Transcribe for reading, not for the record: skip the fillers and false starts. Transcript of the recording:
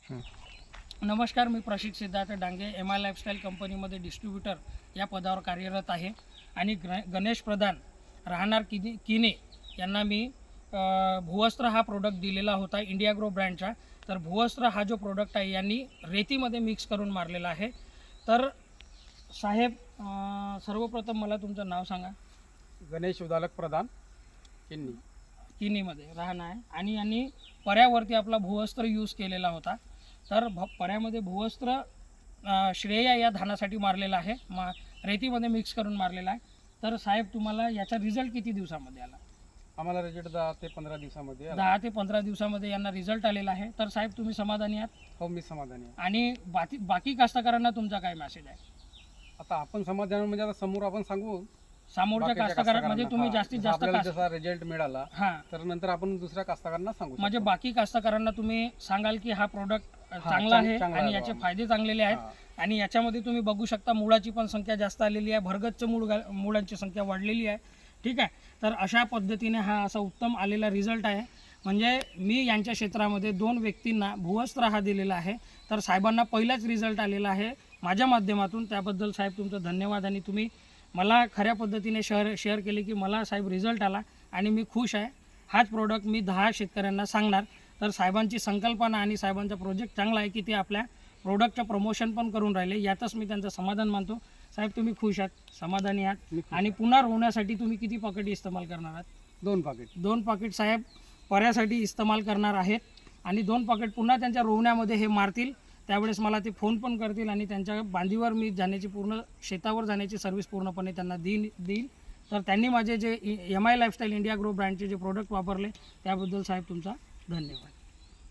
नमस्कार, मी प्रशिक्षित Siddharth Dange MI lifestyle कंपनीमध्ये डिस्ट्रीब्युटर या पदावर कार्यरत आहे आणि गणेश प्रधान राहणार किने यांना मी भूवस्त्र हा प्रोडक्ट दिलेला होता इंडिया ग्रो ब्रँडचा। तर भूवस्त्र हा जो प्रोडक्ट आहे यांनी रेतीमध्ये मिक्स करून मारलेला आहे। तर साहेब, सर्वप्रथम मला तुमचं नाव सांगा। गणेश उदालक प्रधान, किनीमध्ये राहणार आहे आणि यांनी पर्यावरती आपला भूवस्त्र यूज केलेला होता। तर पर्यामध्ये भूवस्त्र श्रेया या धानासाठी मारलेला आहे, रेतीमध्ये मिक्स करून मारलेला आहे। तर साहेब, तुम्हाला याचा रिझल्ट किती दिवसामध्ये आला? आम्हाला रिझल्ट 10 ते 15 दिवसामध्ये 10 ते 15 दिवसामध्ये यांना रिझल्ट आलेला आहे। तर साहेब, तुम्ही समाधानी आहात? हो, मी समाधानी आहे। आणि बाकी कास्तकारांना तुमचा काय मेसेज आहे? आता आपण समाधानी म्हणजे आता समोर आपण सांगू समोरच्या कास्तकारांना, म्हणजे तुम्ही जास्तीत जास्त जसा रिझल्ट मिळाला तर नंतर आपण दुसऱ्या कास्तकारांना सांगू। म्हणजे बाकी कास्तकारांना तुम्ही सांगाल की हा प्रोडक्ट चांगला आहे आणि याचे फायदे चांगलेले आहेत। आणि याच्यामध्ये तुम्ही बघू शकता मुळाची पण संख्या जास्त आलेली आहे, भरगच्च मुळांची संख्या वाढलेली आहे। ठीक आहे, तर अशा पद्धतीने हा असा उत्तम आलेला रिझल्ट आहे। म्हणजे मी यांच्या क्षेत्रामध्ये 2 व्यक्तींना भूवस्त्र हा दिलेला आहे। तर साहेबांना पहिलाच रिझल्ट आलेला आहे माझ्या माध्यमातून। त्याबद्दल साहेब तुमचं धन्यवाद। आणि तुम्ही मला खऱ्या पद्धतीने शेअर केले की मला साहेब रिझल्ट आला आणि मी खुश आहे। हाच प्रोडक्ट मी 10 शेतकऱ्यांना सांगणार। तर साहेबांची संकल्पना आणि साहेबांचा प्रोजेक्ट चांगला आहे की ते आपल्या प्रोडक्टचं प्रमोशन पण करून राहिले, यातच मी त्यांचं समाधान मानतो। साहेब, तुम्ही खुश आहात, समाधानी आहात आणि पुन्हा रोवण्यासाठी तुम्ही किती पॉकेट इस्तेमाल करणार आहात? 2 पॉकेट साहेब पर्यासाठी इस्तेमाल करणार आहेत आणि 2 पॉकेट पुन्हा त्यांच्या रोवण्यामध्ये हे मारतील। त्यावेळेस मला ते फोन पण करतील आणि त्यांच्या बांधीवर मी जाण्याची पूर्ण शेतावर जाण्याची सर्व्हिस पूर्णपणे त्यांना देईल। तर त्यांनी माझे जे MI लाईफस्टाईल इंडिया ग्रो ब्रँडचे जे प्रोडक्ट वापरले त्याबद्दल साहेब तुमचा धन्यवाद।